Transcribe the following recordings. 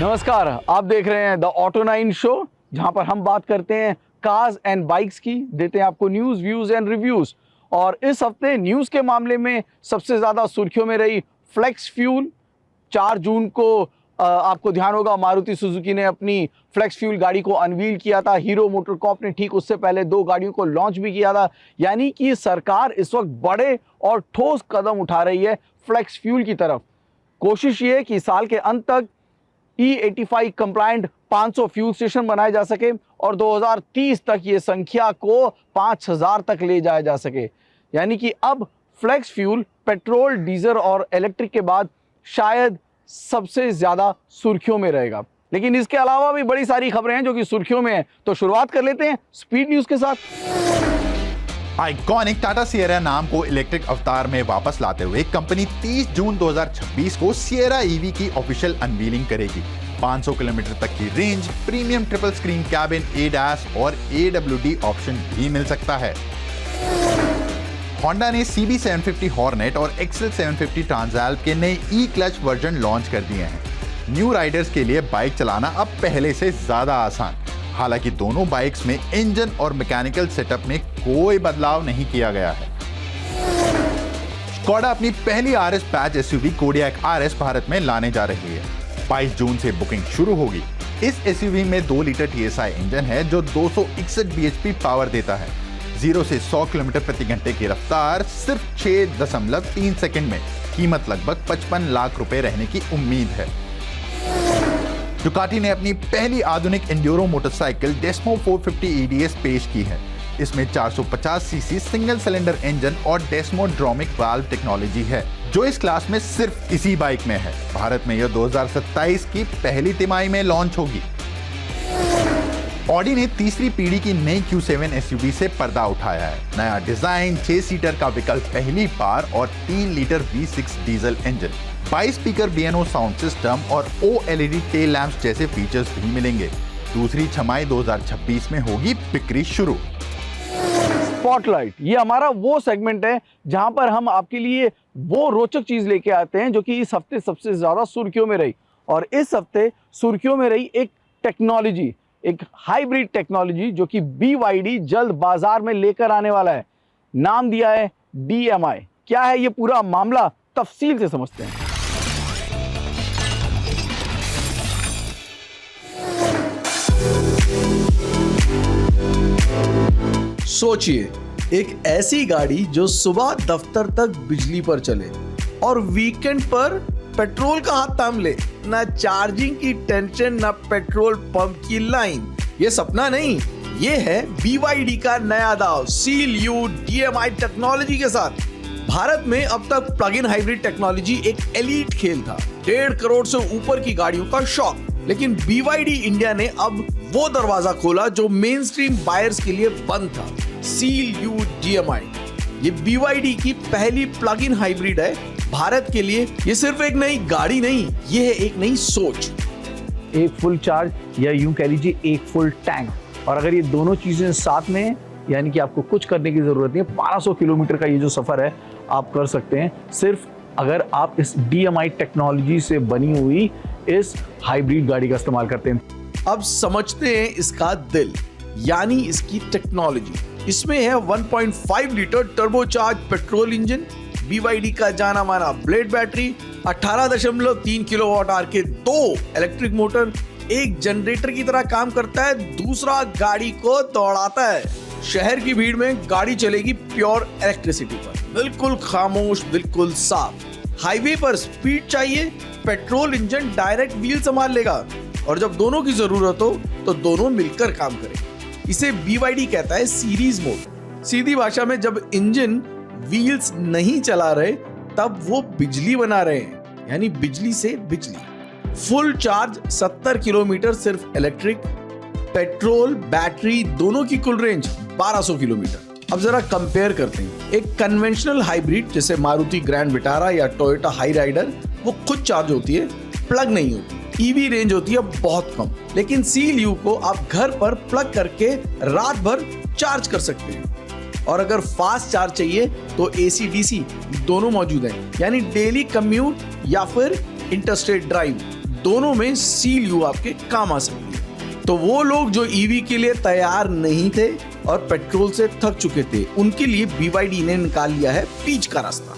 नमस्कार, आप देख रहे हैं द ऑटो 9 शो, जहां पर हम बात करते हैं कार्स एंड बाइक्स की, देते हैं आपको न्यूज़, व्यूज़ एंड रिव्यूज़। और इस हफ्ते न्यूज़ के मामले में सबसे ज़्यादा सुर्खियों में रही फ्लेक्स फ्यूल। 4 जून को आपको ध्यान होगा मारुति सुजुकी ने अपनी फ्लेक्स फ्यूल गाड़ी को अनवील किया था। हीरो मोटरकॉर्प ने ठीक उससे पहले 2 गाड़ियों को लॉन्च भी किया था। यानी कि सरकार इस वक्त बड़े और ठोस कदम उठा रही है फ्लेक्स फ्यूल की तरफ। कोशिश ये है कि साल के अंत तक E85 कंप्लायंट 500 फ्यूल स्टेशन बनाए जा सके और 2030 तक ये संख्या को 5000 तक ले जाया जा सके। यानी कि अब फ्लेक्स फ्यूल पेट्रोल, डीजल और इलेक्ट्रिक के बाद शायद सबसे ज्यादा सुर्खियों में रहेगा। लेकिन इसके अलावा भी बड़ी सारी खबरें हैं जो कि सुर्खियों में हैं। तो शुरुआत कर लेते हैं स्पीड न्यूज के साथ। आइकॉनिक टाटा सिएरा नाम को इलेक्ट्रिक अवतार में वापस लाते हुए कंपनी 30 जून 2026 को सिएरा ईवी की ऑफिशियल अनवीलिंग करेगी। 500 किलोमीटर तक की range, premium triple screen cabin, ADAS और AWD ऑप्शन भी मिल सकता है। होंडा ने CB750 हॉर्नेट और XL 750 ट्रांसएल्प के नए E-क्लच वर्जन लॉन्च कर दिए हैं। न्यू राइडर्स के लिए बाइक चलाना अब पहले से ज्यादा आसान। हालांकि दोनों बाइक्स में इंजन और मैकेनिकल सेटअप में कोई बदलाव नहीं किया गया है। स्कोडा अपनी पहली RS patch SUV Kodiak RS Bharat में लाने जा रही है। 22 जून से बुकिंग शुरू होगी। इस SUV में 2 लीटर TSI इंजन है जो 261 bhp पावर देता है। 0 से 100 किलोमीटर प्रति घंटे की रफ्तार सिर्फ 6.3 सेकंड में। कीमत लगभग 55 लाख रुपए रहने की उम्मीद है। डुकाटी ने अपनी पहली आधुनिक एंड्यूरो मोटरसाइकिल डेस्मो 450 EDS पेश की है। इसमें 450 सीसी सिंगल सिलेंडर इंजन और डेस्मोड्रोमिक वाल्व टेक्नोलॉजी है, जो इस क्लास में सिर्फ इसी बाइक में है। भारत में यह 2027 की पहली तिमाही में लॉन्च होगी। ऑडी ने तीसरी पीढ़ी की नई Q7 SUV से पर्दा उठाया है। नया डिजाइन, 6 सीटर का विकल्प पहली बार और 3 litre V6 diesel engine, 22 speaker B&O sound system और OLED टेल लैंप्स जैसे फीचर्स भी मिलेंगे। दूसरी छमाही 2026 में होगी बिक्री शुरू। स्पॉटलाइट, ये हमारा वो सेगमेंट है जहां पर हम आपके लिए वो रोचक चीज लेके आते हैं जो कि इस हफ्ते सबसे ज्यादा सुर्खियों में रही। और इस हफ्ते सुर्खियों में रही एक टेक्नोलॉजी, एक हाइब्रिड टेक्नोलॉजी जो कि BYD जल्द बाजार में लेकर आने वाला है। नाम दिया है DMI। क्या है ये पूरा मामला, तफसील से समझते हैं। सोचिए, एक ऐसी गाड़ी जो सुबह दफ्तर तक बिजली पर चले और वीकेंड पर पेट्रोल का हाथ थाम ले। ना चार्जिंग की टेंशन, ना पेट्रोल पंप की लाइन। ये सपना नहीं, ये है BYD का नया दाव CLU DMI टेक्नोलॉजी के साथ। भारत में अब तक प्लग इन हाइब्रिड टेक्नोलॉजी एक एलीट खेल था, 1.5 करोड़ से ऊपर की गाड़ियों का शौक। लेकिन BYD इंडिया ने अब वो दरवाजा खोला जो मेन स्ट्रीम बायर्स के लिए बंद था। CLU DMI, ये BYD की पहली प्लग इन हाइब्रिड है। भारत के लिए ये सिर्फ एक नई गाड़ी नहीं, ये है एक नई सोच। एक फुल चार्ज या यूं कह लीजिए एक फुल टैंक, और अगर ये दोनों चीजें साथ में, यानी कि आपको कुछ करने की जरूरत नहीं है। 1200 किलोमीटर का ये जो सफर है आप कर सकते हैं सिर्फ अगर आप इस DMI टेक्नोलॉजी से बनी हुई इस हाइब्रिड गाड़ी का इस्तेमाल करते हैं। अब समझते हैं इसका दिल, यानी इसकी टेक्नोलॉजी। इसमें है 1.5 litre turbocharge petrol engine, BYD का जाना माना ब्लेड बैटरी, 18.3 किलोवाट आवर के 2 इलेक्ट्रिक मोटर। एक जनरेटर की तरह काम करता है, दूसरा गाड़ी को दौड़ाता है। शहर की भीड़ में गाड़ी चलेगी प्योर इलेक्ट्रिसिटी पर, बिल्कुल खामोश, बिल्कुल साफ। हाईवे पर स्पीड चाहिए, पेट्रोल इंजन डायरेक्ट व्हील संभाल लेगा, और जब दोनों की जरूरत हो तो दोनों मिलकर काम करें। इसे BYD कहता है सीरीज मोड। सीधी भाषा में जब इंजन व्हील्स नहीं चला रहे तब वो बिजली बना रहे हैं, यानी बिजली से बिजली। फुल चार्ज 70 किलोमीटर सिर्फ इलेक्ट्रिक, पेट्रोल बैटरी दोनों की कुल रेंज 1200 किलोमीटर। अब जरा कंपेयर करते हैं। एक कन्वेंशनल हाइब्रिड जैसे मारुति ग्रैंड विटारा या टोयोटा हाई राइडर, वो खुद चार्ज होती है, प्लग नहीं होती। EV रेंज होती है बहुत कम। लेकिन CLU को आप घर पर प्लग करके रात भर चार्ज कर सकते हैं। और अगर फास्ट चार्ज चाहिए तो AC DC दोनों मौजूद हैं, यानी डेली कम्यूट या फिर इंटरस्टेट ड्राइव दोनों में CLU आपके काम आ सकती है। तो वो लोग जो ईवी के लिए तैयार नहीं थे और पेट्रोल से थक चुके थे, उनके लिए BYD ने निकाल लिया है बीच का रास्ता।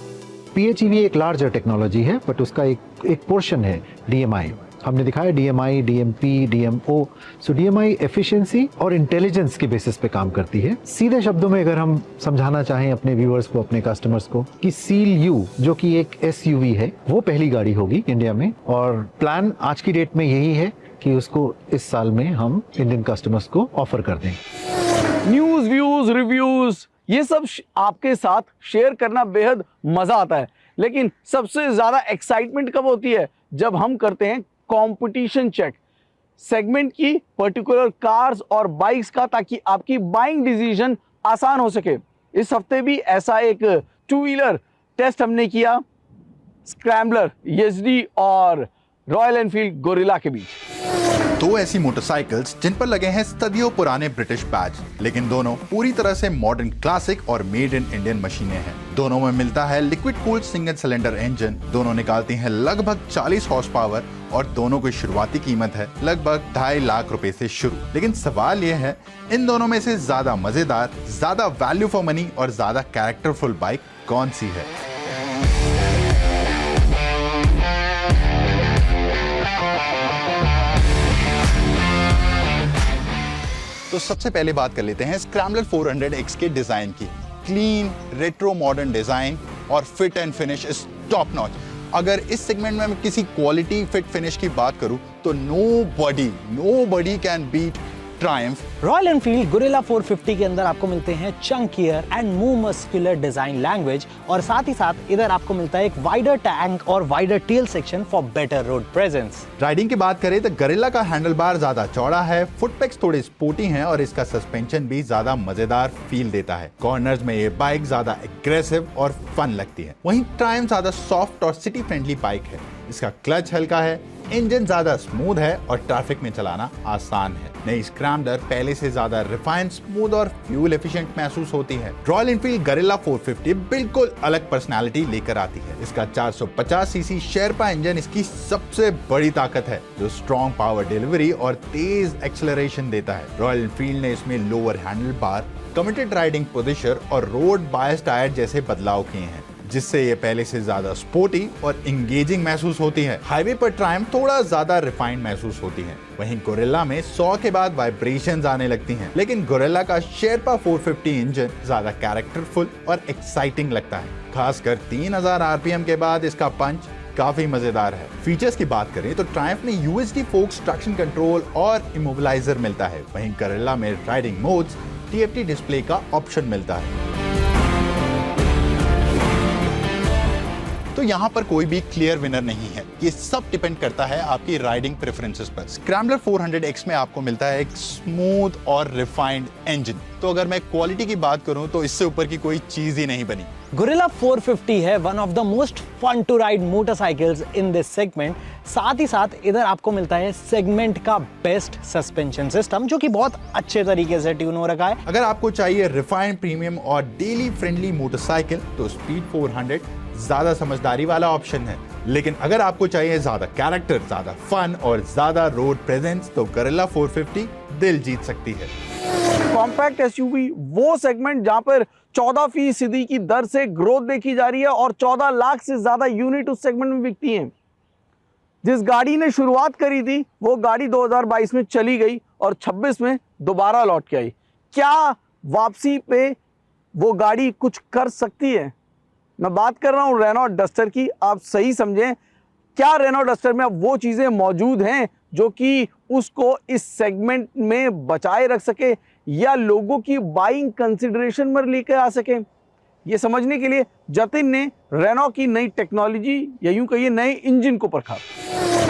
PHEV एक लार्जर टेक्नोलॉजी है, बट उसका एक पोर्शन है DMI। हमने दिखाया DMI, DMP, DMO। सो DMI एफिशिएंसी और इंटेलिजेंस के बेसिस पे काम करती है। सीधे शब्दों में अगर हम समझाना चाहें अपने व्यूअर्स को, अपने कस्टमर्स को, कि CLU जो कि एक SUV है, वो पहली गाड़ी होगी इंडिया में, और प्लान आज की डेट में यही है कि उसको इस साल में हम इंडियन कस्टमर्स को ऑफर कर दें। न्यूज, व्यूज, रिव्यूज, ये सब आपके साथ शेयर करना बेहद मजा आता है, लेकिन सबसे ज्यादा एक्साइटमेंट कब होती है? जब हम करते हैं कंपटीशन चेक सेगमेंट की, पर्टिकुलर कार्स और बाइक्स का, ताकि आपकी बाइंग डिसीजन आसान हो सके। इस हफ्ते भी ऐसा एक 2 व्हीलर टेस्ट हमने किया स्क्रैम्बलर ESD और रॉयल एनफील्ड गोरिल्ला के बीच। दो ऐसी मोटरसाइकिल्स जिन पर लगे हैं सदियों पुराने ब्रिटिश बैज, लेकिन दोनों पूरी तरह से मॉडर्न क्लासिक और मेड इन इंडियन मशीनें हैं। दोनों में मिलता है liquid cooled single cylinder engine, दोनों निकालती हैं लगभग 40 हॉर्स पावर और दोनों की शुरुआती कीमत है लगभग 2.5 लाख रुपए से शुरू। लेकिन सवाल यह है, इन दोनों में से ज्यादा मजेदार, ज्यादा वैल्यू फॉर मनी और ज्यादा कैरेक्टरफुल बाइक कौन सी है? तो सबसे पहले बात कर लेते हैं स्क्रैम्बलर 400X के डिजाइन की। क्लीन रेट्रो मॉडर्न डिजाइन और fit and finish is top notch. अगर इस सेगमेंट में मैं किसी क्वालिटी फिट फिनिश की बात करूं तो nobody can beat Triumph. Royal Enfield Gorilla 450 के अंदर आपको मिलते हैं chunkier and more muscular design language, और साथ ही साथ इधर आपको मिलता है एक वाइडर टैंक और wider tail section for better road presence. Riding की बात करें तो गोरिल्ला का हैंडल बार ज्यादा चौड़ा है, फुटपेक्स थोड़े स्पोर्टी हैं और इसका सस्पेंशन भी ज्यादा मजेदार फील देता है। कॉर्नर्स में ये बाइक ज्यादा एग्रेसिव और फन लगती है। वहीं ट्रायम्फ ज्यादा सॉफ्ट और सिटी फ्रेंडली बाइक है। इसका क्लच हल्का है, इंजन ज्यादा स्मूथ है और ट्रैफिक में चलाना आसान है। नई स्क्रैम्बलर पहले से ज्यादा रिफाइंड, स्मूथ और फ्यूल एफिशिएंट महसूस होती है। रॉयल एनफील्ड गोरिल्ला 450 बिल्कुल अलग पर्सनालिटी लेकर आती है। इसका 450 सीसी शेरपा इंजन इसकी सबसे बड़ी ताकत है, जो स्ट्रॉन्ग पावर डिलीवरी और तेज एक्सेलरेशन देता है। रॉयल एनफील्ड ने इसमें lower handle bar, committed riding position और रोड बायस टायर जैसे बदलाव किए हैं, जिससे ये पहले से ज्यादा स्पोर्टी और इंगेजिंग महसूस होती है। हाईवे पर ट्रायम्फ थोड़ा ज्यादा रिफाइंड महसूस होती है। वहीं गोरिल्ला में 100 के बाद वाइब्रेशंस आने लगती हैं, लेकिन गोरिल्ला का शेरपा 450 इंजन ज्यादा कैरेक्टरफुल और एक्साइटिंग लगता है। खासकर 3000 आरपीएम के बाद इसका पंच काफी मजेदार है। फीचर्स की बात करें तो ट्रायम्फ में USD फोक्स ट्रैक्शन कंट्रोल और इमोबिलाइजर मिलता है। वहीं गोरिल्ला में राइडिंग मोड्स, TFT डिस्प्ले का ऑप्शन मिलता है। तो यहाँ पर कोई भी क्लियर विनर नहीं है, ये सब डिपेंड करता है आपकी राइडिंग प्रेफरेंसेस पर। स्क्रैम्बलर 400X में आपको मिलता है एक स्मूथ और रिफाइंड इंजन, तो अगर मैं क्वालिटी की बात करूं तो इससे ऊपर की कोई चीज ही नहीं बनी। गोरिल्ला 450 है one of the most fun to ride motorcycles in this segment. साथ ही साथ इधर आपको मिलता है सेगमेंट का बेस्ट सस्पेंशन सिस्टम, जो कि बहुत अच्छे तरीके से ट्यून हो रखा है। अगर आपको चाहिए रिफाइंड, प्रीमियम और डेली फ्रेंडली मोटरसाइकिल तो स्पीड 400 ज्यादा समझदारी वाला ऑप्शन है। लेकिन अगर आपको चाहिए ज्यादा कैरेक्टर, ज्यादा फन और ज्यादा रोड प्रेजेंस तो गोरिल्ला 450 दिल जीत सकती है। कॉम्पैक्ट SUV वो सेगमेंट जहां पर 14% की दर से ग्रोथ देखी जा रही है और 14 लाख से ज्यादा यूनिट उस सेगमेंट में बिकती हैं। जिस गाड़ी ने शुरुआत करी थी वो गाड़ी 2022 में चली गई और 26 में दोबारा लौट के आई। क्या वापसी पे वो गाड़ी कुछ कर सकती है? मैं बात कर रहा हूं रेनॉ डस्टर की। आप सही समझें, क्या रेनॉ डस्टर में अब वो चीजें मौजूद हैं जो कि उसको इस सेगमेंट में बचाए रख सके या लोगों की बाइंग कंसिडरेशन में लेकर आ सके? ये समझने के लिए जतिन ने रेनॉ की नई टेक्नोलॉजी या यूं कहिए नए इंजन को परखा।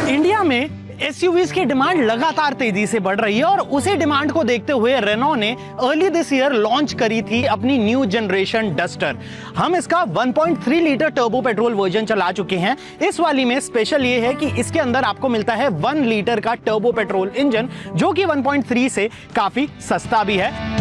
इंडिया में SUVs की डिमांड लगातार तेजी से बढ़ रही है और उसी डिमांड को देखते हुए रेनॉ ने अर्ली दिस ईयर लॉन्च करी थी अपनी न्यू जनरेशन डस्टर। हम इसका 1.3 लीटर टर्बो पेट्रोल वर्जन चला चुके हैं। इस वाली में स्पेशल ये है कि इसके अंदर आपको मिलता है 1 लीटर का टर्बो पेट्रोल इंजन, जो कि 1.3 से काफी सस्ता भी है।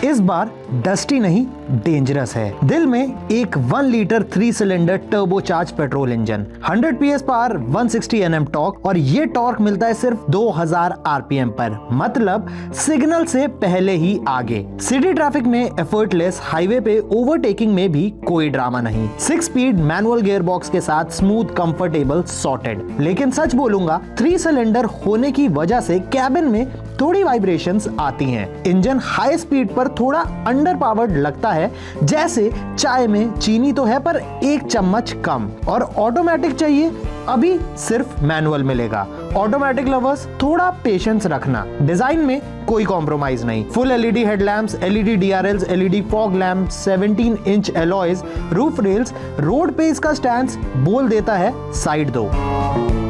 इस बार डस्टी नहीं डेंजरस है। दिल में एक 1 litre 3 cylinder turbocharge petrol engine, 100 PS power, 160 Nm torque, और ये टॉर्क मिलता है सिर्फ 2000 RPM पर, मतलब सिग्नल से पहले ही आगे। सिटी ट्रैफिक में एफर्टलेस, हाईवे पे ओवरटेकिंग में भी कोई ड्रामा नहीं। 6 स्पीड मैनुअल गियर बॉक्स के साथ स्मूथ, कंफर्टेबल, सॉर्टेड। लेकिन सच बोलूंगा, 3 सिलेंडर होने की वजह से कैबिन में थोड़ी वाइब्रेशंस आती हैं। इंजन हाई स्पीड पर थोड़ा अंडर पावर्ड लगता है, जैसे चाय में चीनी तो है पर 1 चम्मच कम। और ऑटोमेटिक चाहिए, अभी सिर्फ मैनुअल मिलेगा। ऑटोमेटिक लवर्स थोड़ा पेशेंस रखना। डिजाइन में कोई कॉम्प्रोमाइज नहीं। Full LED headlamps, LED DRLs, LED fog lamp, 17 inch alloys, roof rails. Road पे इसका स्टैंड बोल देता है साइड दो।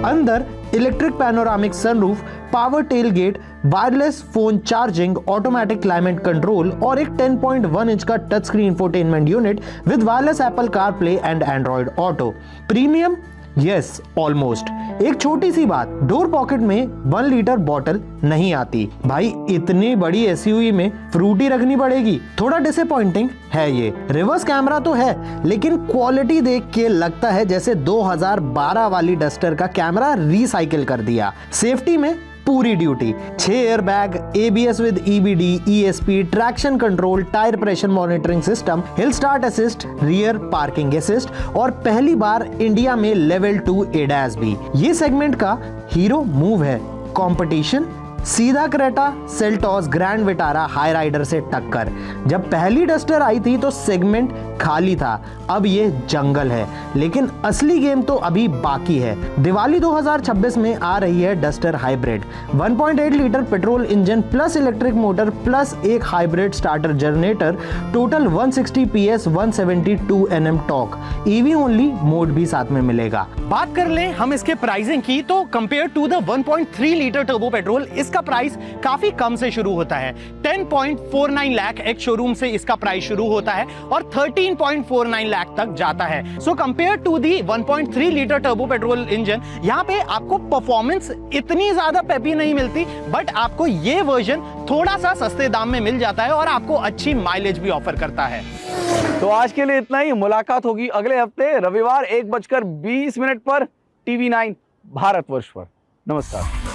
अंदर electric panoramic sunroof, power tailgate, wireless phone charging, automatic climate control और एक 10.1 इंच का touch screen infotainment unit with wireless Apple CarPlay and Android Auto. Premium, yes almost. एक छोटी सी बात, डोर पॉकेट में 1 लीटर बॉटल नहीं आती। भाई इतनी बड़ी एसयूवी में फ्रूटी रखनी पड़ेगी, थोड़ा डिसअपॉइंटिंग है ये। रिवर्स कैमरा तो है, लेकिन क्वालिटी देख के लगता है जैसे 2012 वाली डस्टर का कैमरा रिसाइकिल कर दिया। सेफ्टी में पूरी duty, 6 airbag, ABS with EBD, ESP, traction control, tyre pressure monitoring system, hill start assist, rear parking assist और पहली बार इंडिया में लेवल 2 ADAS भी। ये सेगमेंट का हीरो मूव है। कंपटीशन सीधा Creta, Seltos, Grand Vitara, Hyryder से टक्कर। जब पहली डस्टर आई थी तो सेगमेंट खाली था, अब ये जंगल है। लेकिन असली गेम तो अभी बाकी है। दिवाली 2026 में आ रही है Duster hybrid, 1.8 litre petrol engine plus electric motor plus एक hybrid starter generator, total 160 PS, 172 Nm torque. EV only mode भी साथ में मिलेगा। बात कर लें हम इसके प्राइसिंग की, तो compare to the 1.3 litre turbo petrol इसका प्राइस काफी कम से शुरू होता है। 10.49 लाख एक शोरूम से इसका प्राइस शुरू होता है और 13.49 लाख तक जाता है। So compare to the 1.3 litre turbo petrol engine, यहाँ पे आपको परफॉर्मेंस इतनी ज्यादा पेपी नहीं मिलती, बट आपको ये वर्जन थोड़ा सा सस्ते दाम में मिल जाता है और आपको अच्छी माइलेज भी ऑफर करता है। तो आज के लिए इतना ही। मुलाकात होगी अगले हफ्ते रविवार 1:20 पर TV9 भारतवर्ष पर। नमस्कार।